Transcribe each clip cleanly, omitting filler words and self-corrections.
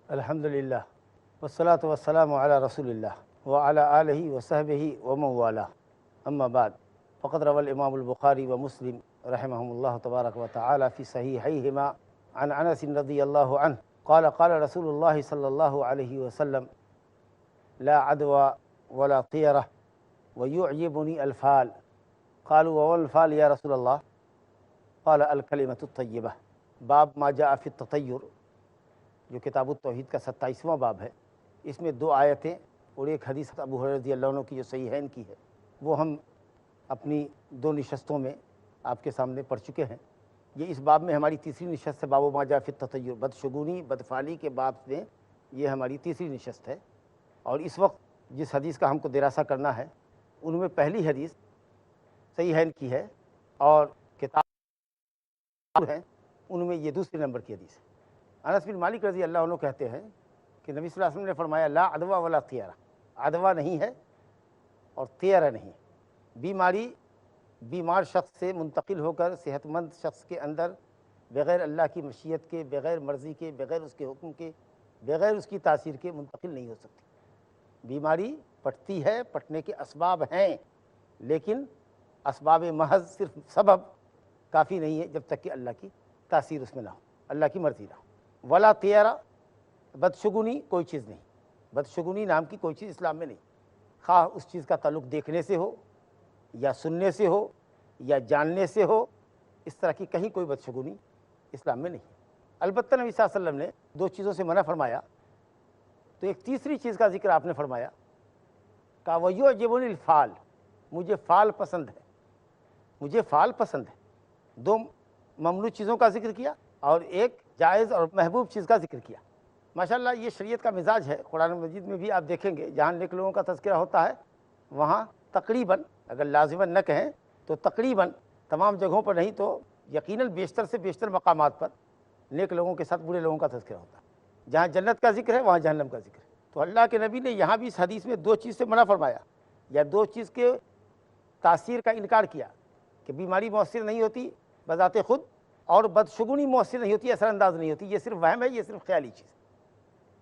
الحمد للہ والصلاة والسلام علی رسول اللہ وعلی آلہ وصحبہ ومن والاه اما بعد فقد روى الامام البخاری ومسلم رحمهم اللہ تبارک وتعالی فی صحیحیہما عن انس رضی اللہ عنہ قال قال رسول اللہ صلی اللہ علیہ وسلم لا عدوى ولا طیرہ ويعجبني الفال قالوا وما الفال یا رسول اللہ قال الکلمۃ الطیبہ باب ما جاء فی التطیر، جو کتاب التوحید کا 27واں باب ہے۔ اس میں 2 آیتیں اور ایک حدیث ابو ہریرہ رضی اللہ عنہ کی جو صحیحین کی ہے، وہ ہم اپنی 2 نشستوں میں آپ کے سامنے پڑھ چکے ہیں۔ یہ اس باب میں ہماری تیسری نشست ہے، باب ما جاء فی التطیر، بدشگونی بدفعلی کے باب میں یہ ہماری تیسری نشست ہے۔ اور اس وقت جس حدیث کا ہم کو دراسہ کرنا ہے، ان میں پہلی حدیث صحیحین کی ہے اور کتاب ہے ان میں یہ دوسرے نمبر کی حدیث ہے۔ انس بن مالک رضی اللہ عنہ کہتے ہیں کہ نبی صلی اللہ علیہ وسلم نے فرمایا لا عدوہ ولا طیرہ، عدوہ نہیں ہے اور طیرہ نہیں ہے۔ بیمار شخص سے منتقل ہو کر صحت مند شخص کے اندر بغیر اللہ کی مشیت کے، بغیر مرضی کے، بغیر اس کے حکم کے، بغیر اس کی تاثیر کے منتقل نہیں ہو سکتی۔ بیماری پٹتی ہے، پٹنے کے اسباب ہیں، لیکن اسباب محض صرف سبب کافی نہیں ہے جب تک کہ اللہ کی تاثیر اس میں نہ ہو، اللہ کی مرضی نہ ہو۔ ولا طیرہ، بدشگونی کوئی چیز نہیں، بدشگونی نام کی کوئی چیز اسلام میں نہیں، خواہ اس چیز کا تعلق دیکھنے سے ہو یا سننے سے ہو یا جاننے سے ہو، اس طرح کی کہیں کوئی بدشگونی اسلام میں نہیں۔ البتہ نبی صلی اللہ علیہ وسلم نے 2 چیزوں سے منع فرمایا، تو ایک تیسری چیز کا ذکر آپ نے فرمایا کہ وَيُعْجِبُنِي الْفَال، مجھے فال پسند ہے، مجھے فال پسند ہے۔ 2 ممنوع چیزوں کا ذکر کیا اور ایک جائز اور محبوب چیز کا ذکر کیا۔ ماشاءاللہ یہ شریعت کا مزاج ہے۔ قرآن مجید میں بھی آپ دیکھیں گے جہاں نیک لوگوں کا تذکرہ ہوتا ہے، وہاں تقریباً، اگر لازماً نہ کہیں تو تقریباً تمام جگہوں پر نہیں تو یقیناً بیشتر سے بیشتر مقامات پر نیک لوگوں کے ساتھ برے لوگوں کا تذکرہ ہوتا ہے۔ جہاں جنت کا ذکر ہے وہاں جہنم کا ذکر ہے۔ تو اللہ کے نبی نے یہاں بھی اس حدیث میں 2 چیز سے منع فرمایا، یا 2 چیز کے تاثیر کا انکار کیا کہ بیماری مؤثر نہیں ہوتی بذات خود، اور بدشگونی مؤثر نہیں ہوتی، اثر انداز نہیں ہوتی۔ یہ صرف وہم ہے، یہ صرف خیالی چیز ہے،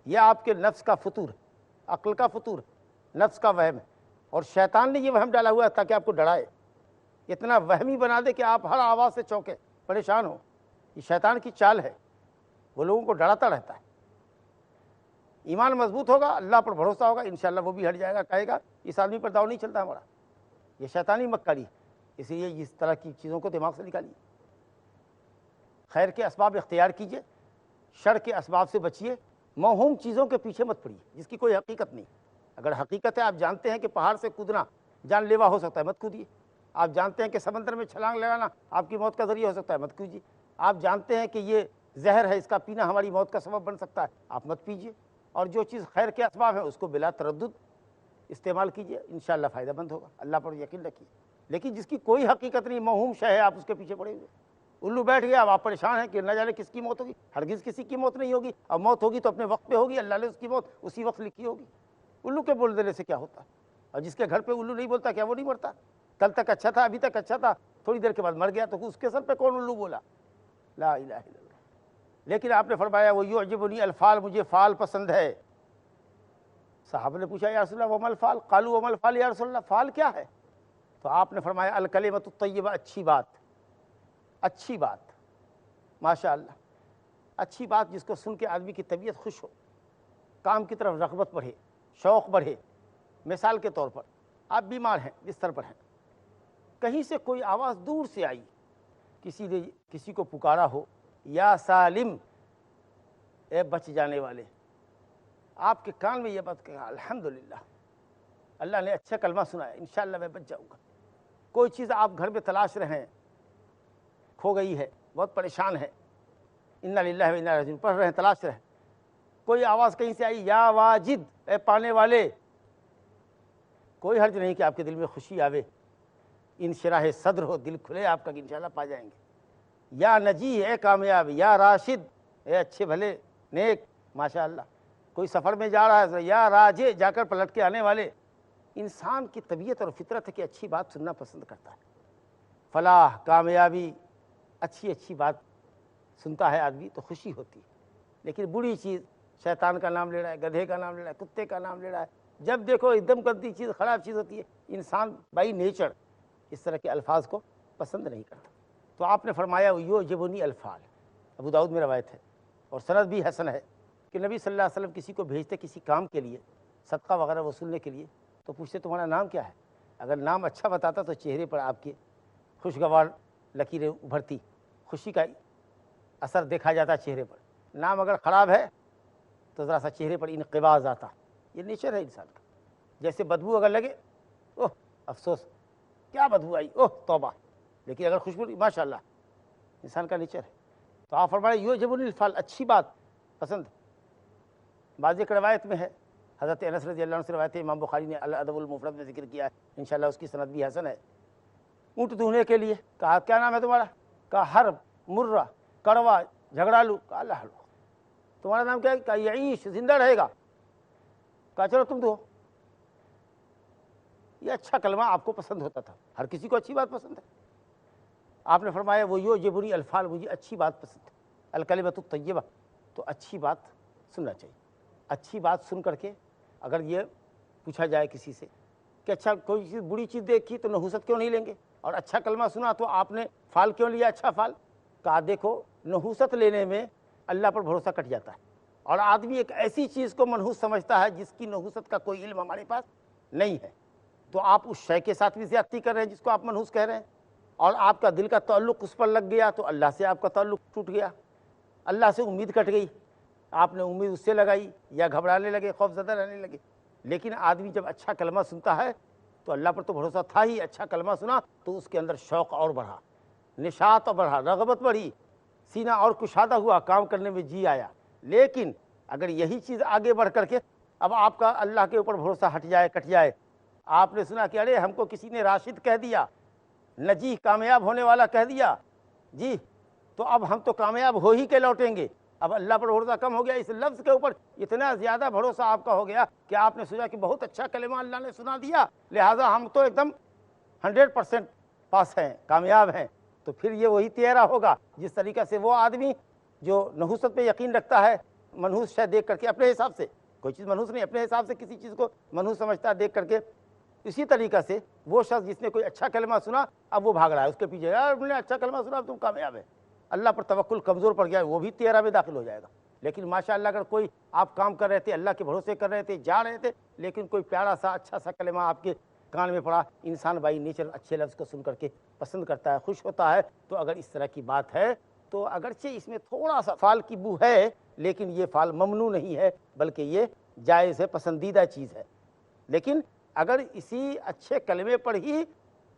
یہ آپ کے نفس کا فطور ہے، عقل کا فطور ہے، نفس کا وہم ہے، اور شیطان نے یہ وہم ڈالا ہوا ہے تاکہ آپ کو ڈرائے، اتنا وہمی بنا دے کہ آپ ہر آواز سے چونکیں، پریشان ہو۔ یہ شیطان کی چال ہے، وہ لوگوں کو ڈراتا رہتا ہے۔ ایمان مضبوط ہوگا، اللہ پر بھروسہ ہوگا، انشاءاللہ وہ بھی ہٹ جائے گا، کہے گا اس آدمی پر داؤ نہیں چلتا ہمارا۔ یہ شیطانی مکاری ہے، اس لیے اس طرح کی چیزوں کو دماغ سے نکالیے۔ خیر کے اسباب اختیار کیجئے، شر کے اسباب سے بچیے، موہوم چیزوں کے پیچھے مت پڑیے جس کی کوئی حقیقت نہیں۔ اگر حقیقت ہے، آپ جانتے ہیں کہ پہاڑ سے کودنا جان لیوا ہو سکتا ہے، مت کودیے۔ آپ جانتے ہیں کہ سمندر میں چھلانگ لگانا آپ کی موت کا ذریعہ ہو سکتا ہے، مت کیجیے۔ آپ جانتے ہیں کہ یہ زہر ہے، اس کا پینا ہماری موت کا سبب بن سکتا ہے، آپ مت پیجیے۔ اور جو چیز خیر کے اسباب ہیں اس کو بلا تردد استعمال کیجیے، انشاءاللہ فائدہ مند ہوگا، اللہ پر یقین رکھیے۔ لیکن جس کی کوئی حقیقت نہیں، موہوم شے ہے، آپ اس کے پیچھے پڑے ہوئے، الو بیٹھ گیا، اب آپ پریشان ہیں کہ نہ جانے کس کی موت ہوگی۔ ہرگز کسی کی موت نہیں ہوگی، اور موت ہوگی تو اپنے وقت پہ ہوگی، اللہ نے اس کی موت اسی وقت لکھی ہوگی۔ الو کے بول دینے سے کیا ہوتا ہے؟ اور جس کے گھر پہ الو نہیں بولتا، کیا وہ نہیں مرتا؟ کل تک اچھا تھا، ابھی تک اچھا تھا، تھوڑی دیر کے بعد مر گیا، تو اس کے سر پہ کون الو بولا؟ لا الہ الا اللہ۔ لیکن آپ نے فرمایا وہ یعجبنی الفال، مجھے فال پسند ہے۔ صحابہ نے پوچھا یا رسول اللہ وما الفال؟ قالوا وما الفال یا رسول اللہ، فال کیا ہے؟ تو آپ نے فرمایا الکلمۃ الطیبہ، اچھی بات، اچھی بات، ماشاء اللہ، اچھی بات جس کو سن کے آدمی کی طبیعت خوش ہو، کام کی طرف رغبت بڑھے، شوق بڑھے۔ مثال کے طور پر آپ بیمار ہیں، بستر پر ہیں، کہیں سے کوئی آواز دور سے آئی، کسی نے کسی کو پکارا ہو، یا سالم، اے بچ جانے والے، آپ کے کان میں یہ بات کہا الحمدللہ، اللہ نے اچھا کلمہ سنایا، انشاءاللہ میں بچ جاؤں گا۔ کوئی چیز آپ گھر میں تلاش رہے ہیں، کھو گئی ہے، بہت پریشان ہے، انا للہ و انا الیہ راجعون پڑھ رہے ہیں، تلاش رہے ہیں، کوئی آواز کہیں سے آئی یا واجد، اے پانے والے، کوئی حرج نہیں کہ آپ کے دل میں خوشی آوے، انشراح صدر ہو، دل کھلے آپ کا کہ انشاءاللہ پا جائیں گے۔ یا نجی، اے کامیاب، یا راشد، اے اچھے بھلے نیک، ماشاءاللہ۔ کوئی سفر میں جا رہا ہے، یا راجے، جا کر پلٹ کے آنے والے۔ انسان کی طبیعت اور فطرت ہے کہ اچھی بات سننا پسند کرتا ہے۔ فلاح، کامیابی، اچھی اچھی بات سنتا ہے آدمی تو خوشی ہوتی ہے، لیکن بری چیز، شیطان کا نام لے رہا ہے، گدھے کا نام لے رہا ہے، کتے کا نام لے رہا ہے، جب دیکھو ایک دم گندی چیز، خراب چیز ہوتی ہے، انسان بائی نیچر اس طرح کے الفاظ کو پسند نہیں کرتا۔ تو آپ نے فرمایا یعجبنی الفال، ابو داؤد میں روایت ہے اور سند بھی حسن ہے کہ نبی صلی اللہ علیہ وسلم کسی کو بھیجتے کسی کام کے لیے، صدقہ وغیرہ وصولنے کے لیے، تو پوچھتے تمہارا نام کیا ہے؟ اگر نام اچھا بتاتا تو چہرے پر آپ کے خوشگوار لکیریں ابھرتی، خوشی کا اثر دیکھا جاتا چہرے پر۔ نام اگر خراب ہے تو ذرا سا چہرے پر انقباض آتا، یہ نیچر ہے انسان کا۔ جیسے بدبو اگر لگے، اوہ افسوس کیا بدبو آئی، اوہ توبہ، لیکن اگر خوشبو ماشاء اللہ، انسان کا نیچر ہے۔ تو آپ فرمائے یعجبنی الفال، اچھی بات پسند۔ بعض ایک روایت میں ہے، حضرت انس رضی اللہ عنہ سے روایت ہے، امام بخاری نے الادب المفرد میں ذکر کیا ہے، انشاءاللہ اس کی سند بھی حسن ہے۔ اونٹ دھونے کے لیے کہا کیا نام ہے تمہارا؟ کہا حرب، مرہ، کڑوا، جھگڑالو۔ کہا لہلو۔ تمہارا نام کیا ہے؟ کہا یعیش، زندہ رہے گا۔ کہا چلو تم دو۔ یہ اچھا کلمہ آپ کو پسند ہوتا تھا، ہر کسی کو اچھی بات پسند ہے۔ آپ نے فرمایا وہ یعجبنی الفال، مجھے اچھی بات پسند ہے، الکلمۃ الطیبہ، تو اچھی بات سننا چاہیے۔ اچھی بات سن کر کے اگر یہ پوچھا جائے کسی سے کہ اچھا کوئی چیز بری چیز دیکھی تو نحوست کیوں نہیں لیں گے، اور اچھا کلمہ سنا تو آپ نے فال کیوں لیا، اچھا فال؟ کہا دیکھو نحوست لینے میں اللہ پر بھروسہ کٹ جاتا ہے، اور آدمی ایک ایسی چیز کو منحوس سمجھتا ہے جس کی نحوست کا کوئی علم ہمارے پاس نہیں ہے، تو آپ اس شے کے ساتھ بھی زیادتی کر رہے ہیں جس کو آپ منحوس کہہ رہے ہیں، اور آپ کا دل کا تعلق اس پر لگ گیا تو اللہ سے آپ کا تعلق ٹوٹ گیا، اللہ سے امید کٹ گئی، آپ نے امید اس سے لگائی، یا گھبرانے لگے، خوف زدہ رہنے لگے۔ لیکن آدمی جب اچھا کلمہ سنتا ہے تو اللہ پر تو بھروسہ تھا ہی، اچھا کلمہ سنا تو اس کے اندر شوق اور بڑھا، نشاط اور بڑھا، رغبت بڑھی، سینہ اور کشادہ ہوا، کام کرنے میں جی آیا۔ لیکن اگر یہی چیز آگے بڑھ کر کے اب آپ کا اللہ کے اوپر بھروسہ ہٹ جائے، کٹ جائے، آپ نے سنا کہ ارے ہم کو کسی نے راشد کہہ دیا، نجی، کامیاب ہونے والا کہہ دیا، جی تو اب ہم تو کامیاب ہو ہی کے لوٹیں گے، اب اللہ پر بھروسہ کم ہو گیا، اس لفظ کے اوپر اتنا زیادہ بھروسہ آپ کا ہو گیا کہ آپ نے سوچا کہ بہت اچھا کلمہ اللہ نے سنا دیا، لہٰذا ہم تو ایک دم 100% پاس ہیں، کامیاب ہیں۔ تو پھر یہ وہی تیرا ہوگا جس طریقہ سے وہ آدمی جو نحوست پہ یقین رکھتا ہے، منحوس شے دیکھ کر کے اپنے حساب سے، کوئی چیز منحوس نہیں، اپنے حساب سے کسی چیز کو منحوس سمجھتا ہے دیکھ کر کے، اسی طریقہ سے وہ شخص جس نے کوئی اچھا کلمہ سنا اب وہ بھاگ رہا ہے اس کے پیچھے، یار میں نے اچھا کلمہ سنا اب تم کامیاب ہے، اللہ پر توکل کمزور پڑ گیا، وہ بھی تیرا میں داخل ہو جائے گا۔ لیکن ماشاءاللہ اگر کوئی آپ کام کر رہے تھے، اللہ کے بھروسے کر رہے تھے، جا رہے تھے، لیکن کوئی پیارا سا اچھا سا کلمہ آپ کے کان میں پڑا، انسان بائی نیچر اچھے لفظ کو سن کر کے پسند کرتا ہے، خوش ہوتا ہے، تو اگر اس طرح کی بات ہے تو اگرچہ اس میں تھوڑا سا فال کی بو ہے لیکن یہ فال ممنوع نہیں ہے، بلکہ یہ جائز ہے، پسندیدہ چیز ہے۔ لیکن اگر اسی اچھے کلمے پر ہی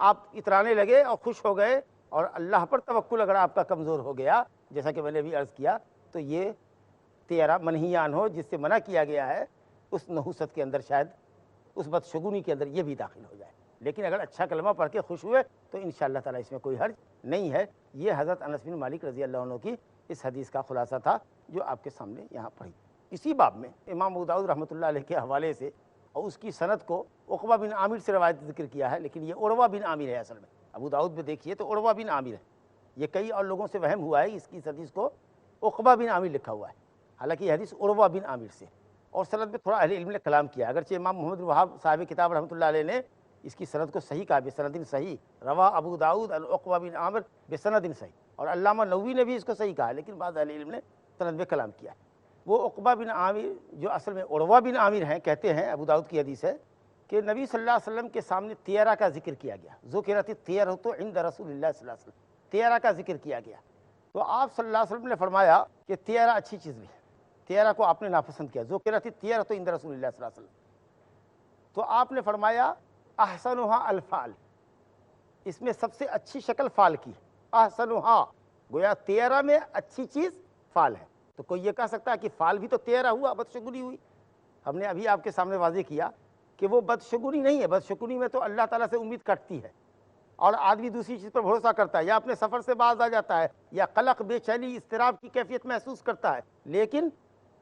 آپ اترانے لگے اور خوش ہو گئے اور اللہ پر توکل اگر آپ کا کمزور ہو گیا، جیسا کہ میں نے ابھی عرض کیا، تو یہ تیرا منہیان ہو جس سے منع کیا گیا ہے، اس نحوست کے اندر شاید اس بدشگونی کے اندر یہ بھی داخل ہو جائے۔ لیکن اگر اچھا کلمہ پڑھ کے خوش ہوئے تو انشاءاللہ تعالیٰ اس میں کوئی حرج نہیں ہے۔ یہ حضرت انس بن مالک رضی اللہ عنہ کی اس حدیث کا خلاصہ تھا جو آپ کے سامنے یہاں پڑھی۔ اسی باب میں امام ابو داؤد رحمۃ اللہ علیہ کے حوالے سے اور اس کی سند کو عقبہ بن عامر سے روایت ذکر کیا ہے، لیکن یہ عروہ بن عامر ہے اصل میں، ابو داؤد میں دیکھیے تو عروہ بن عامر ہے، یہ کئی اور لوگوں سے وہم ہوا ہے، اس کی حدیث کو عقبہ بن عامر لکھا ہوا ہے، حالانکہ یہ حدیث عروہ بن عامر سے، اور سند میں تھوڑا اہل علم نے کلام کیا، اگرچہ امام محمد بن وہاب صاحب کتاب رحمۃ اللہ علیہ نے اس کی سند کو صحیح کہا، بسند صحیح، روا ابو داؤد عن عقبہ بن عامر بسند صحیح، اور علامہ نووی نے بھی اس کو صحیح کہا، لیکن بعض اہل علم نے سند میں کلام کیا ہے۔ وہ عقبہ بن عامر جو اصل میں عروہ بن عامر ہیں، کہتے ہیں، ابو داؤد کی حدیث ہے کہ نبی صلی اللہ علیہ وسلم کے سامنے طیرہ کا ذکر کیا گیا، ذکرت الطیرۃ عند رسول اللہ صلی اللہ علیہ وسلم، طیرہ کا ذکر کیا گیا، تو آپ صلی اللہ علیہ وسلم نے فرمایا کہ طیرہ اچھی چیز نہیں ہے، طیرہ کو آپ نے ناپسند کیا، ذکرت الطیرۃ عند رسول اللہ صلی اللہ علیہ وسلم، تو آپ نے فرمایا احسنها الفال، اس میں سب سے اچھی شکل فال کی، احسنھا، گویا تیرہ میں اچھی چیز فال ہے۔ تو کوئی یہ کہہ سکتا ہے کہ فال بھی تو تیرہ ہوا، بدشگونی ہوئی؟ ہم نے ابھی آپ کے سامنے واضح کیا کہ وہ بدشگونی نہیں ہے، بدشگونی میں تو اللہ تعالیٰ سے امید کٹتی ہے اور آدمی دوسری چیز پر بھروسہ کرتا ہے، یا اپنے سفر سے باز آ جاتا ہے، یا قلق، بے چینی، اضطراب کی کیفیت محسوس کرتا ہے۔ لیکن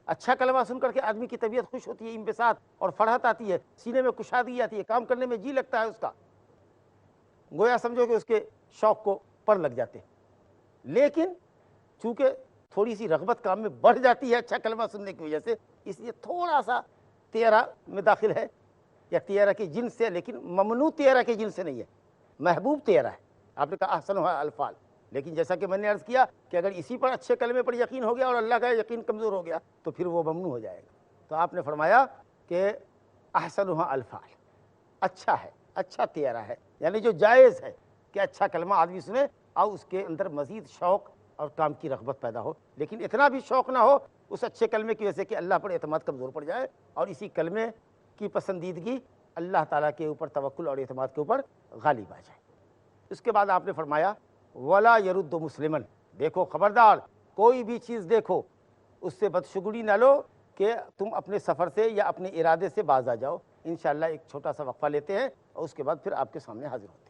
اچھا کلمہ سن کر کے آدمی کی طبیعت خوش ہوتی ہے، انبساط اور فرحت آتی ہے، سینے میں کشادگی آتی ہے، کام کرنے میں جی لگتا ہے اس کا، گویا سمجھو کہ اس کے شوق کو پر لگ جاتے ہیں۔ لیکن چونکہ تھوڑی سی رغبت کام میں بڑھ جاتی ہے اچھا کلمہ سننے کی وجہ سے، اس لیے تھوڑا سا تیرہ میں داخل ہے، یا تیرہ کی جنس سے، لیکن ممنوع تیرہ کی جنس سے نہیں ہے، محبوب تیرہ ہے۔ آپ نے کہا احسنھا الفال، لیکن جیسا کہ میں نے عرض کیا کہ اگر اسی پر اچھے کلمے پر یقین ہو گیا اور اللہ کا یقین کمزور ہو گیا تو پھر وہ ممنوع ہو جائے گا۔ تو آپ نے فرمایا کہ احسنھا الفال، اچھا ہے، اچھا تیرہ ہے، یعنی جو جائز ہے کہ اچھا کلمہ آدمی سنے اور اس کے اندر مزید شوق اور کام کی رغبت پیدا ہو، لیکن اتنا بھی شوق نہ ہو اس اچھے کلمے کی وجہ سے کہ اللہ پر اعتماد کمزور پڑ جائے اور اسی کلمے کی پسندیدگی اللہ تعالیٰ کے اوپر توکل اور اعتماد کے اوپر غالب آ جائے۔ اس کے بعد آپ نے فرمایا ولا یرد مسلمن، دیکھو خبردار کوئی بھی چیز دیکھو اس سے بدشگونی نہ لو کہ تم اپنے سفر سے یا اپنے ارادے سے باز آ جاؤ۔ انشاءاللہ ایک چھوٹا سا وقفہ لیتے ہیں اور اس کے بعد پھر آپ کے سامنے حاضر ہوتے ہیں۔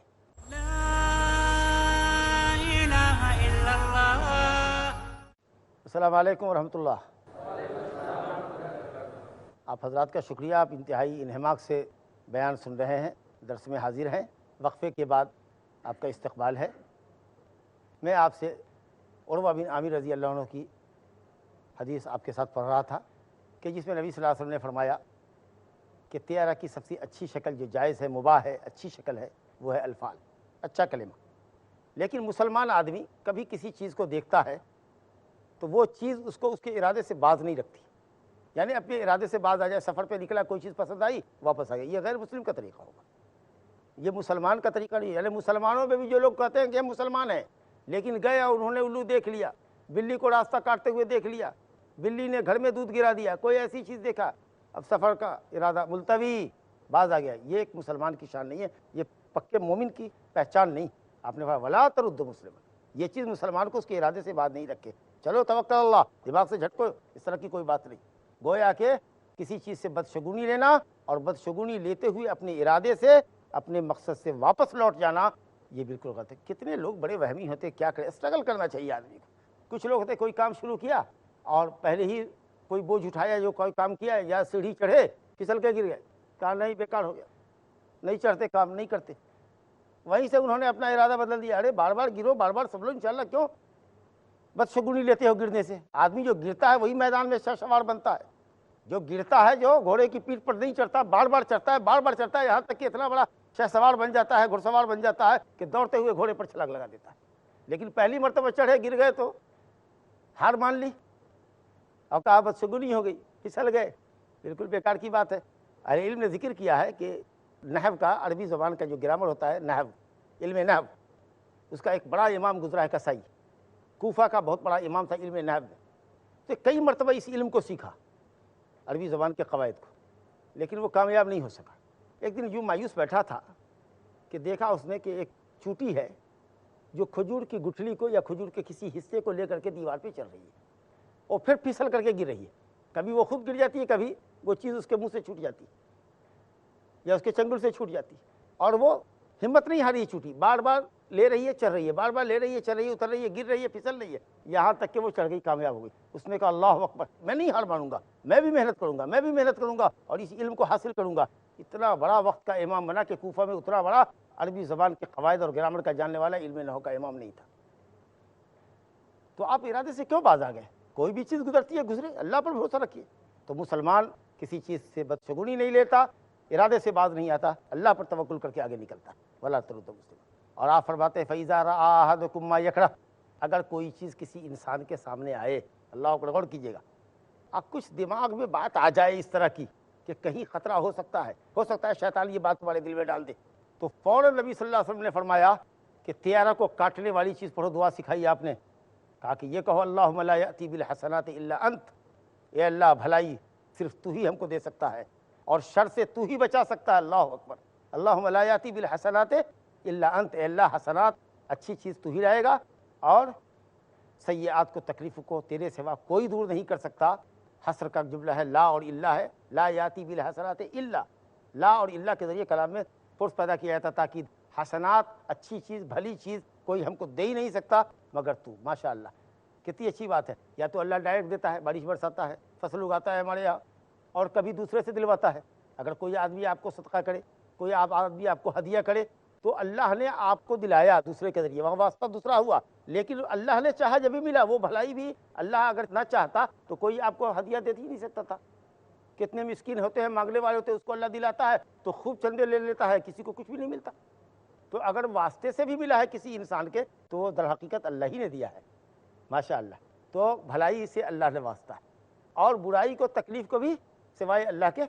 السلام علیکم ورحمۃ اللہ۔ آپ حضرات کا شکریہ، آپ انتہائی انہماک سے بیان سن رہے ہیں، درس میں حاضر ہیں۔ وقفے کے بعد آپ کا استقبال ہے۔ میں آپ سے عروہ بن عامر رضی اللہ عنہ کی حدیث آپ کے ساتھ پڑھ رہا تھا کہ جس میں نبی صلی اللہ علیہ وسلم نے فرمایا کہ تیرہ کی سب سے اچھی شکل جو جائز ہے، مباح ہے، اچھی شکل ہے، وہ ہے الفال، اچھا کلمہ۔ لیکن مسلمان آدمی کبھی کسی چیز کو دیکھتا ہے تو وہ چیز اس کو اس کے ارادے سے باز نہیں رکھتی، یعنی اپنے ارادے سے باز آ جائے، سفر پہ نکلا، کوئی چیز پسند آئی، واپس آ گیا، یہ غیر مسلم کا طریقہ ہوگا، یہ مسلمان کا طریقہ نہیں ہے۔ یعنی مسلمانوں میں بھی جو لوگ کہتے ہیں کہ ہم مسلمان ہیں لیکن گئے اور انہوں نے الو دیکھ لیا، بلی کو راستہ کاٹتے ہوئے دیکھ لیا، بلی نے گھر میں دودھ گرا دیا، کوئی ایسی چیز دیکھا، اب سفر کا ارادہ ملتوی، باز آ گیا، یہ ایک مسلمان کی شان نہیں ہے، یہ پکے مومن کی پہچان نہیں۔ آپ نے فرمایا ولا ترد مسلم، یہ چیز مسلمان کو اس کے ارادے سے باز نہیں رکھے، چلو توکل اللہ، دماغ سے جھٹکو، اس طرح کی کوئی بات نہیں۔ گویا کہ کسی چیز سے بدشگونی لینا اور بدشگونی لیتے ہوئے اپنے ارادے سے اپنے مقصد سے واپس لوٹ جانا، یہ بالکل غلط ہے۔ کتنے لوگ بڑے وہمی ہوتے، کیا کرے، اسٹرگل کرنا چاہیے آدمی کو۔ کچھ لوگ ہوتے کوئی کام شروع کیا اور پہلے ہی کوئی بوجھ اٹھایا، جو کوئی کام کیا یا سیڑھی چڑھے پھسل کے گر گئے، کہا نہیں بیکار ہو گیا، نہیں چڑھتے، کام نہیں کرتے، وہیں سے انہوں نے اپنا ارادہ بدل دیا، ارے بار بار گرو، بار بار سب لوگ انشاءاللہ، کیوں بدشگونی لیتے ہو گرنے سے؟ آدمی جو گرتا ہے وہی میدان میں شہ سوار بنتا ہے، جو گرتا ہے، جو گھوڑے کی پیٹھ پر نہیں چڑھتا، بار بار چڑھتا ہے، بار بار چڑھتا ہے، یہاں تک کہ اتنا بڑا شہ سوار بن جاتا ہے، گھڑ سوار بن جاتا ہے کہ دوڑتے ہوئے گھوڑے پر چھلانگ لگا دیتا ہے۔ لیکن پہلی مرتبہ چڑھے، گر گئے تو ہار مان لی اور کہا بدشگونی ہو گئی، پھسل گئے، بالکل بیکار کی بات ہے۔ اہل علم نے ذکر کیا ہے کہ نحو کا، عربی زبان کا جو گرامر ہوتا ہے، نحو، علم نحو، اس کا ایک بڑا امام گزرا ہے کسائی، کوفہ کا بہت بڑا امام تھا علم نحو میں، تو کئی مرتبہ اس علم کو سیکھا، عربی زبان کے قواعد کو، لیکن وہ کامیاب نہیں ہو سکا۔ ایک دن یوں مایوس بیٹھا تھا کہ دیکھا اس نے کہ ایک چوٹی ہے جو کھجور کی گٹھلی کو یا کھجور کے کسی حصے کو لے کر کے دیوار پہ چل رہی ہے اور پھر پھسل کر کے گر رہی ہے، کبھی وہ خود گر جاتی ہے، کبھی وہ چیز اس کے منہ سے چھوٹ جاتی ہے یا اس کے چنگل سے چھوٹ جاتی ہے، اور وہ ہمت نہیں ہاری، چوٹی بار بار لے رہی ہے، چل رہی ہے، بار بار لے رہی ہے، چل رہی ہے، اتر رہی ہے، گر رہی ہے، پھسل رہی ہے، یہاں تک کہ وہ چڑھ گئی، کامیاب ہو گئی۔ اس نے کہا اللہ اکبر، میں نہیں ہار مانوں گا، میں بھی محنت کروں گا، میں بھی محنت کروں گا اور اس علم کو حاصل کروں گا۔ اتنا بڑا وقت کا امام بنا کہ کوفہ میں اتنا بڑا عربی زبان کے قواعد اور گرامر کا جاننے والا علم نحو کا امام نہیں تھا۔ تو آپ ارادے سے کیوں باز آ گئے؟ کوئی بھی چیز گزرتی ہے، گزرے، اللہ پر بھروسہ رکھیے۔ تو مسلمان کسی چیز سے بدشگونی نہیں لیتا، ارادے سے باز نہیں آتا، اللہ پر توکل کر کے آگے نکلتا ہے، ولا ترد مسلم۔ اور آپ فرماتے ہیں فَإِذَا رَأَىٰ أَحَدُكُم مَّا يَكْرَهُ، اگر کوئی چیز کسی انسان کے سامنے آئے، اللہ پر غور کیجیے گا، اب کچھ دماغ میں بات آ جائے اس طرح کی کہ کہیں خطرہ ہو سکتا ہے شیطان یہ بات تمہارے دل میں ڈال دے، تو فوراً نبی صلی اللہ علیہ وسلم نے فرمایا کہ تیارہ کو کاٹنے والی چیز پڑھو، دعا سکھائی آپ نے، کہا کہ یہ کہو اللہم لا یأتی بالحسنات الا انت، اے اللہ بھلائی صرف تو ہی ہم کو دے سکتا ہے اور شر سے تو ہی بچا سکتا ہے، اللہ اکبر، اللہم لا یأتی بالحسنات الا انت، اے اللہ حسنات اچھی چیز تو ہی لائے گا، اور سیئات کو تکلیف کو تیرے سوا کوئی دور نہیں کر سکتا۔ حسر کا جملہ ہے، لا اور الا ہے، لا یاتی بالحسنات الا، لا اور الا کے ذریعے کلام میں فرص پیدا کیا جاتا تاکہ حسنات اچھی چیز بھلی چیز کوئی ہم کو دے ہی نہیں سکتا مگر تو۔ ماشاء اللہ کتنی اچھی بات ہے، یا تو اللہ ڈائریکٹ دیتا ہے، بارش برساتا ہے، فصل اگاتا ہے ہمارے یہاں، اور کبھی دوسرے سے دلواتا ہے۔ اگر کوئی آدمی آپ کو صدقہ کرے، کوئی آدمی آپ کو ہدیہ کرے، تو اللہ نے آپ کو دلایا دوسرے کے ذریعے، وہاں واسطہ دوسرا ہوا، لیکن اللہ نے چاہا جبھی ملا، وہ بھلائی بھی اللہ اگر نہ چاہتا تو کوئی آپ کو ہدیہ دے ہی نہیں سکتا تھا۔ کتنے مسکین ہوتے ہیں، مانگنے والے ہوتے ہیں، اس کو اللہ دلاتا ہے تو خوب چندے لے لیتا ہے، کسی کو کچھ بھی نہیں ملتا۔ تو اگر واسطے سے بھی ملا ہے کسی انسان کے تو وہ در حقیقت اللہ ہی نے دیا ہے، ماشاء اللہ۔ تو بھلائی سے اللہ نے واسطہ ہے، اور برائی کو تکلیف کو بھی سوائے اللہ کے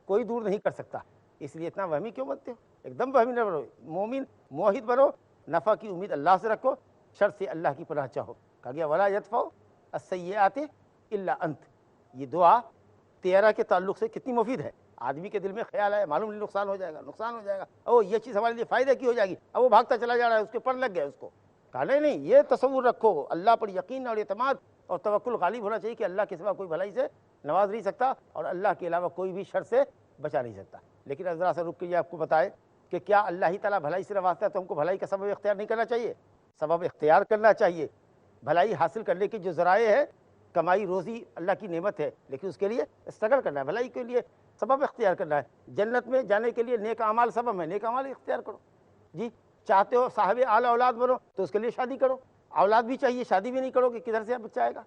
کوئی دور نہیں کر سکتا۔ اس لیے اتنا وہمی کیوں بنتے ہو؟ ایک دم وہمی نہ بنو، مومن موحد بنو، نفع کی امید اللہ سے رکھو، شر سے اللہ کی پناہ چاہو۔ کہا گیا ولا یدفع السیئات الا انت۔ یہ دعا 13 کے تعلق سے کتنی مفید ہے۔ آدمی کے دل میں خیال ہے معلوم نہیں نقصان ہو جائے گا، نقصان ہو جائے گا، او یہ چیز ہمارے لیے فائدہ کی ہو جائے گی، اب وہ بھاگتا چلا جا رہا ہے، اس کے پر لگ گیا اس کو۔ کہا نہیں، یہ تصور رکھو، اللہ پر یقین اور اعتماد اور توکل غالب ہونا چاہیے کہ اللہ کے سوا کوئی بھلائی سے نواز نہیں سکتا، اور اللہ کے علاوہ کوئی بھی شر سے بچا نہیں سکتا۔ لیکن ذرا سا رک کے یہ آپ کو بتائے کہ کیا اللہ ہی تعالیٰ بھلائی سے نوازتا ہے تو ہم کو بھلائی کا سبب اختیار نہیں کرنا چاہیے؟ سبب اختیار کرنا چاہیے۔ بھلائی حاصل کرنے کی جو ذرائع ہے، کمائی روزی اللہ کی نعمت ہے، لیکن اس کے لیے اسٹرگل کرنا ہے، بھلائی کے لیے سبب اختیار کرنا ہے۔ جنت میں جانے کے لیے نیک اعمال سبب ہے، نیک اعمال اختیار کرو۔ جی چاہتے ہو صاحب اعلیٰ اولاد بنو تو اس کے لیے شادی کرو، اولاد بھی چاہیے، شادی بھی نہیں کرو کہ کدھر سے بچہ آئے گا؟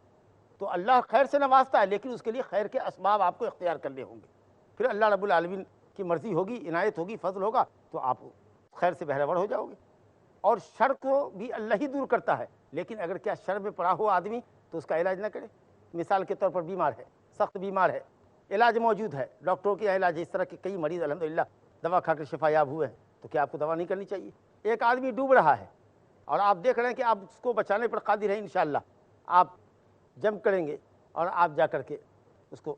تو اللہ خیر سے نوازتا ہے، لیکن اس کے لیے خیر کے اسباب آپ کو اختیار کرنے ہوں گے، پھر اللہ رب العالمین کی مرضی ہوگی، عنایت ہوگی، فضل ہوگا تو آپ خیر سے بہرہ ور ہو جاؤ گے۔ اور شر کو بھی اللہ ہی دور کرتا ہے، لیکن اگر کیا شر میں پڑا ہو آدمی تو اس کا علاج نہ کرے۔ مثال کے طور پر بیمار ہے، سخت بیمار ہے، علاج موجود ہے، ڈاکٹروں کے علاج ہے، اس طرح کے کئی مریض الحمدللہ دوا کھا کر شفا یاب ہوئے ہیں، تو کیا آپ کو دوا نہیں کرنی چاہیے؟ ایک آدمی ڈوب رہا ہے اور آپ دیکھ رہے ہیں کہ آپ اس کو بچانے پر قادر ہیں، انشاءاللہ آپ جمپ کریں گے اور آپ جا کر کے اس کو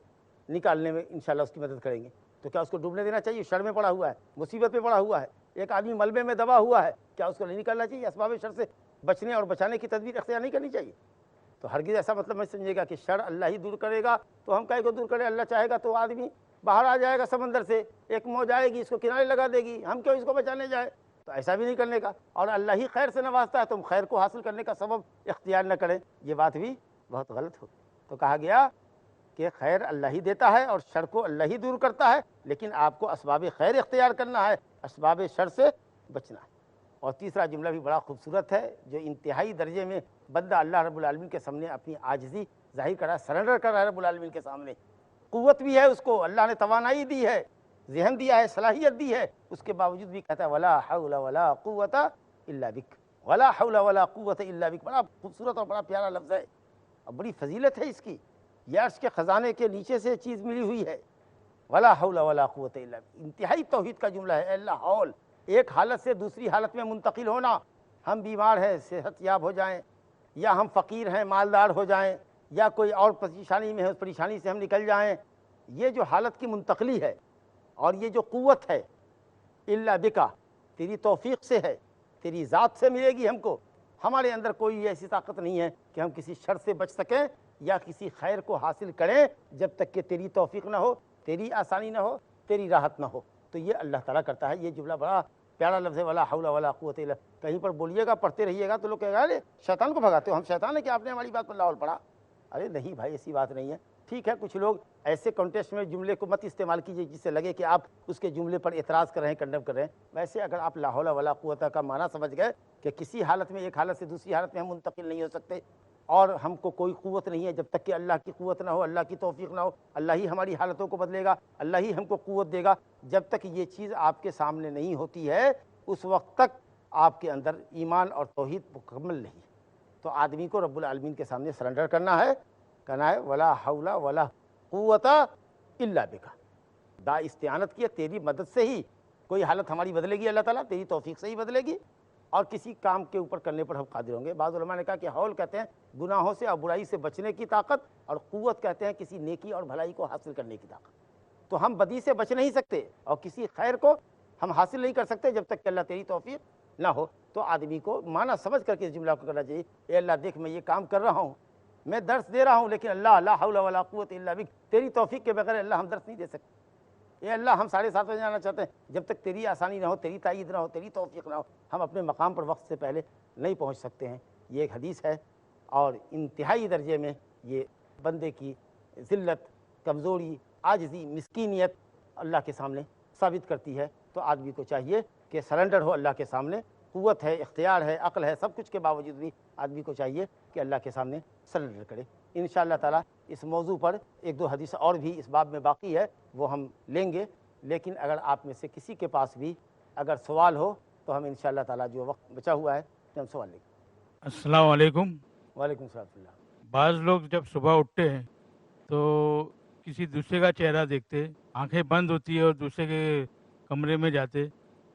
نکالنے میں انشاءاللہ اس کی مدد کریں گے، تو کیا اس کو ڈوبنے دینا چاہیے؟ شر میں پڑا ہوا ہے، مصیبت میں پڑا ہوا ہے، ایک آدمی ملبے میں دبا ہوا ہے، کیا اس کو نہیں نکالنا چاہیے؟ اسباب شر سے بچنے اور بچانے کی تدبیر اختیار نہیں کرنی چاہیے؟ تو ہرگز ایسا مطلب میں سمجھے گا کہ شر اللہ ہی دور کرے گا تو ہم کہیں کو دور کرے؟ اللہ چاہے گا تو آدمی باہر آ جائے گا سمندر سے، ایک موج آئے گی اس کو کنارے لگا دے گی، ہم کیوں اس کو بچانے جائے؟ تو ایسا بھی نہیں کرنے کا، اور اللہ ہی خیر سے نوازتا ہے تو ہم خیر کو حاصل کرنے کا سبب اختیار نہ کریں، یہ بات بھی بہت غلط ہو۔ تو کہا گیا کہ خیر اللہ ہی دیتا ہے اور شر کو اللہ ہی دور کرتا ہے، لیکن آپ کو اسباب خیر اختیار کرنا ہے، اسباب شر سے بچنا ہے۔ اور تیسرا جملہ بھی بڑا خوبصورت ہے، جو انتہائی درجے میں بندہ اللہ رب العالمین کے سامنے اپنی عاجزی ظاہر کرا، سرنڈر کر رہا ہے رب العالمین کے سامنے۔ قوت بھی ہے اس کو، اللہ نے توانائی دی ہے، ذہن دیا ہے، صلاحیت دی ہے، اس کے باوجود بھی کہتا ہے ولا حول ولا قوت الا بک، ولا حول ولا قوت الا بک۔ بڑا خوبصورت اور بڑا پیارا لفظ ہے، اور بڑی فضیلت ہے اس کی، یہ عرش کے خزانے کے نیچے سے چیز ملی ہوئی ہے، ولا حول ولا قوت الا بک۔ انتہائی توحید کا جملہ ہے، اے اللہ حول، ایک حالت سے دوسری حالت میں منتقل ہونا، ہم بیمار ہیں صحت یاب ہو جائیں، یا ہم فقیر ہیں مالدار ہو جائیں، یا کوئی اور پریشانی میں ہے اس پریشانی سے ہم نکل جائیں، یہ جو حالت کی منتقلی ہے اور یہ جو قوت ہے، الا بکا، تیری توفیق سے ہے، تیری ذات سے ملے گی ہم کو۔ ہمارے اندر کوئی ایسی طاقت نہیں ہے کہ ہم کسی شر سے بچ سکیں یا کسی خیر کو حاصل کریں جب تک کہ تیری توفیق نہ ہو، تیری آسانی نہ ہو، تیری راحت نہ ہو۔ تو یہ اللہ تعالیٰ کرتا ہے۔ یہ جملہ بڑا پیارا لفظ ہے، ولا حول ولا قوت الا، کہیں پر بولیے گا پڑھتے رہیے گا تو لوگ کہے گا ارے شیطان کو بھگاتے ہو، ہم شیطان ہیں کہ آپ نے ہماری بات پر لا حول پڑھا؟ ارے نہیں بھائی، ایسی بات نہیں ہے۔ ٹھیک ہے، کچھ لوگ ایسے کانٹیکسٹ میں جملے کو مت استعمال کیجیے جس سے لگے کہ آپ اس کے جملے پر اعتراض کر رہے ہیں، کنڈم کر رہے ہیں۔ ویسے اگر آپ لا حول ولا قوت کا معنی سمجھ گئے کہ کسی حالت میں ایک حالت سے دوسری حالت میں ہم منتقل نہیں ہو سکتے، اور ہم کو کوئی قوت نہیں ہے جب تک کہ اللہ کی قوت نہ ہو، اللہ کی توفیق نہ ہو، اللہ ہی ہماری حالتوں کو بدلے گا، اللہ ہی ہم کو قوت دے گا، جب تک یہ چیز آپ کے سامنے نہیں ہوتی ہے اس وقت تک آپ کے اندر ایمان اور توحید مکمل نہیں ہے۔ تو آدمی کو رب العالمین کے سامنے سرنڈر کرنا ہے، کہنا ہے ولا حول ولا قوت الا بک، دا استعانت کیا تیری مدد سے ہی کوئی حالت ہماری بدلے گی، اللہ تعالیٰ تیری توفیق سے ہی بدلے گی، اور کسی کام کے اوپر کرنے پر ہم قادر ہوں گے۔ بعض علماء نے کہا کہ حول کہتے ہیں گناہوں سے اور برائی سے بچنے کی طاقت، اور قوت کہتے ہیں کسی نیکی اور بھلائی کو حاصل کرنے کی طاقت۔ تو ہم بدی سے بچ نہیں سکتے اور کسی خیر کو ہم حاصل نہیں کر سکتے جب تک کہ اللہ تیری توفیق نہ ہو تو آدمی کو معنی سمجھ کر کے اس جملہ کو کرنا چاہیے، اے اللہ دیکھ میں یہ کام کر رہا ہوں، میں درس دے رہا ہوں، لیکن اللہ لا حول ولا قوت الا بک، تیری توفیق کے بغیر اللہ ہم درس نہیں دے سکتے۔ اے اللہ ہم 7:30 بجے جانا چاہتے ہیں، جب تک تیری آسانی نہ ہو، تیری تائید نہ ہو، تیری توفیق نہ ہو، ہم اپنے مقام پر وقت سے پہلے نہیں پہنچ سکتے ہیں۔ یہ ایک حدیث ہے اور انتہائی درجے میں یہ بندے کی ذلت، کمزوری، عاجزی، مسکینیت اللہ کے سامنے ثابت کرتی ہے۔ تو آدمی کو چاہیے کہ سرنڈر ہو اللہ کے سامنے، قوت ہے، اختیار ہے، عقل ہے، سب کچھ کے باوجود بھی آدمی کو چاہیے کہ اللہ کے سامنے سرنڈر کرے۔ انشاءاللہ تعالیٰ اس موضوع پر 1-2 حدیث اور بھی اس باب میں باقی ہے، وہ ہم لیں گے، لیکن اگر آپ میں سے کسی کے پاس بھی اگر سوال ہو تو ہم انشاءاللہ تعالیٰ جو وقت بچا ہوا ہے ہم سوال لیں گے۔ السلام علیکم۔ وعلیکم السلام ورحمۃ اللہ۔ بعض لوگ جب صبح اٹھتے ہیں تو کسی دوسرے کا چہرہ دیکھتے، آنکھیں بند ہوتی ہے اور دوسرے کے کمرے میں جاتے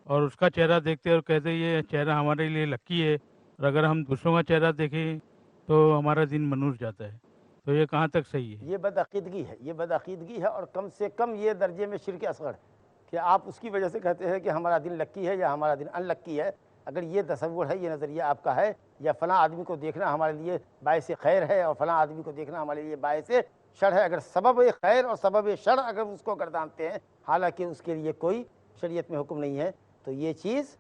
اور اس کا چہرہ دیکھتے اور کہتے یہ چہرہ ہمارے لیے لکی ہے، اور اگر ہم دوسروں کا چہرہ دیکھیں تو ہمارا دن منور جاتا ہے، تو یہ کہاں تک صحیح ہے؟ یہ بدعقیدگی ہے، یہ بدعقیدگی ہے، اور کم سے کم یہ درجے میں شرک اصغر ہے کہ آپ اس کی وجہ سے کہتے ہیں کہ ہمارا دن لکی ہے یا ہمارا دن ان لکی ہے۔ اگر یہ تصور ہے، یہ نظریہ آپ کا ہے، یا فلاں آدمی کو دیکھنا ہمارے لیے باعث خیر ہے اور فلاں آدمی کو دیکھنا ہمارے لیے باعث شر ہے، اگر سبب خیر اور سبب شر اگر اس کو گردانتے ہیں حالانکہ اس کے لیے کوئی شریعت میں حکم نہیں ہے، تو یہ چیز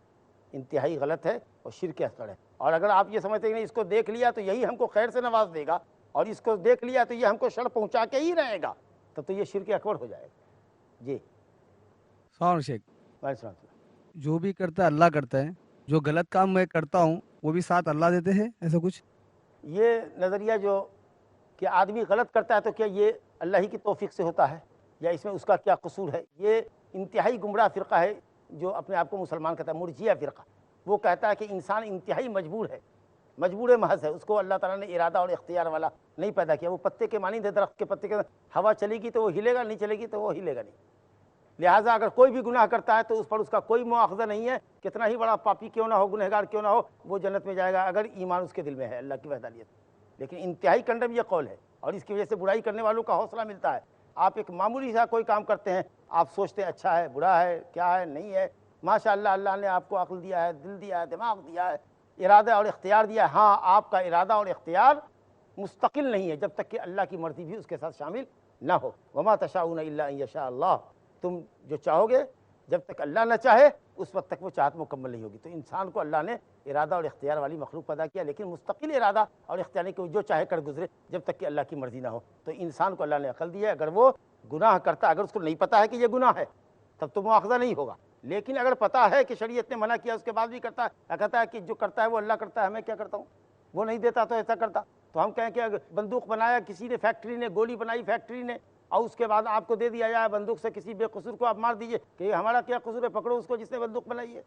انتہائی غلط ہے اور شرک اصغر ہے۔ اور اگر آپ یہ سمجھتے ہیں کہ اس کو دیکھ لیا تو یہی ہم کو خیر سے نواز دے گا اور اس کو دیکھ لیا تو یہ ہم کو شر پہنچا کے ہی رہے گا، تو یہ شرک اکبر ہو جائے گا۔ جی سلام شیخ، وعلیکم السلام۔ جو بھی کرتا ہے اللہ کرتا ہے، جو غلط کام میں کرتا ہوں وہ بھی ساتھ اللہ دیتے ہیں، ایسا کچھ؟ یہ نظریہ جو کہ آدمی غلط کرتا ہے تو کیا یہ اللہ ہی کی توفیق سے ہوتا ہے یا اس میں اس کا کیا قصور ہے، یہ انتہائی گمراہ فرقہ ہے جو اپنے آپ کو مسلمان کہتا ہے، مرجیہ فرقہ۔ وہ کہتا ہے کہ انسان انتہائی مجبور ہے، مجبور محض ہے، اس کو اللہ تعالیٰ نے ارادہ اور اختیار والا نہیں پیدا کیا۔ وہ پتے کے مانند ہے، درخت کے پتے کے، ہوا چلے گی تو وہ ہلے گا، نہیں چلے گی تو وہ ہلے گا نہیں۔ لہٰذا اگر کوئی بھی گناہ کرتا ہے تو اس پر اس کا کوئی مواخذہ نہیں ہے، کتنا ہی بڑا پاپی کیوں نہ ہو، گنہگار کیوں نہ ہو، وہ جنت میں جائے گا اگر ایمان اس کے دل میں ہے اللہ کی وحدانیت۔ لیکن انتہائی کنڈم یہ قول ہے، اور اس کی وجہ سے برائی کرنے والوں کا حوصلہ ملتا ہے۔ آپ ایک معمولی سا کوئی کام کرتے ہیں، آپ سوچتے ہیں اچھا ہے، برا ہے، کیا ہے، نہیں ہے، ماشاء اللہ اللہ نے آپ کو عقل دیا ہے، دل دیا ہے، دماغ دیا ہے، ارادہ اور اختیار دیا ہے۔ ہاں، آپ کا ارادہ اور اختیار مستقل نہیں ہے جب تک کہ اللہ کی مرضی بھی اس کے ساتھ شامل نہ ہو۔ وما تشاؤون الا ان یشاء اللہ، تم جو چاہو گے جب تک اللہ نہ چاہے اس وقت تک وہ چاہت مکمل نہیں ہوگی۔ تو انسان کو اللہ نے ارادہ اور اختیار والی مخلوق پیدا کیا، لیکن مستقل ارادہ اور اختیار نہیں کہ جو چاہے کر گزرے جب تک کہ اللہ کی مرضی نہ ہو۔ تو انسان کو اللہ نے عقل دی ہے، اگر وہ گناہ کرتا، اگر اس کو نہیں پتہ ہے کہ یہ گناہ ہے تب تو مواخذہ نہیں ہوگا، لیکن اگر پتہ ہے کہ شریعت نے منع کیا اس کے بعد بھی کرتا ہے، کہتا ہے کہ جو کرتا ہے وہ اللہ کرتا ہے، میں کیا کرتا ہوں، وہ نہیں دیتا تو ایسا کرتا۔ تو ہم کہیں کہ اگر بندوق بنایا کسی نے، فیکٹری نے، گولی بنائی فیکٹری نے، اور اس کے بعد آپ کو دے دیا جائے بندوق سے کسی بے قصور کو آپ مار دیجئے کہ یہ ہمارا کیا قصور ہے، پکڑو اس کو جس نے بندوق بنائی ہے،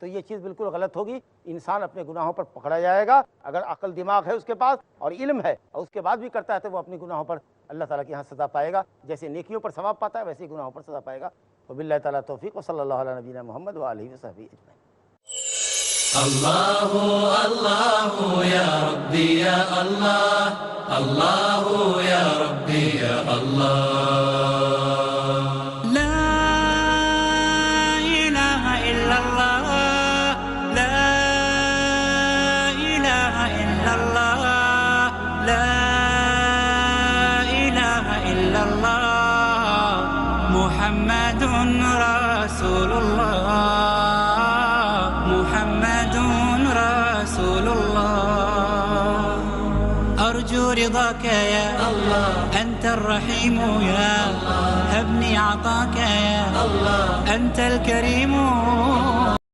تو یہ چیز بالکل غلط ہوگی۔ انسان اپنے گناہوں پر پکڑا جائے گا اگر عقل دماغ ہے اس کے پاس اور علم ہے، اور اس کے بعد بھی کرتا ہے تو وہ اپنے گناہوں پر اللہ تعالیٰ کے یہاں سزا پائے گا، جیسے نیکیوں پر ثواب پاتا ہے ویسے ہی گناہوں پر سزا پائے گا۔ وباللہ تعالیٰ توفیق، وصلی اللہ علی نبینا محمد وآلہ وصحبہ اجمعین۔ اللہ اللہ یا ربی یا اللہ، اللہ یا ربی یا اللہ، لا إله إلا الله، لا إله إلا الله، لا إله إلا الله، محمد رسول الله، محمد رسول الله، أرجو رضاك يا الله، أنت الرحيم يا الله، هبني عطاك يا الله، أنت الكريم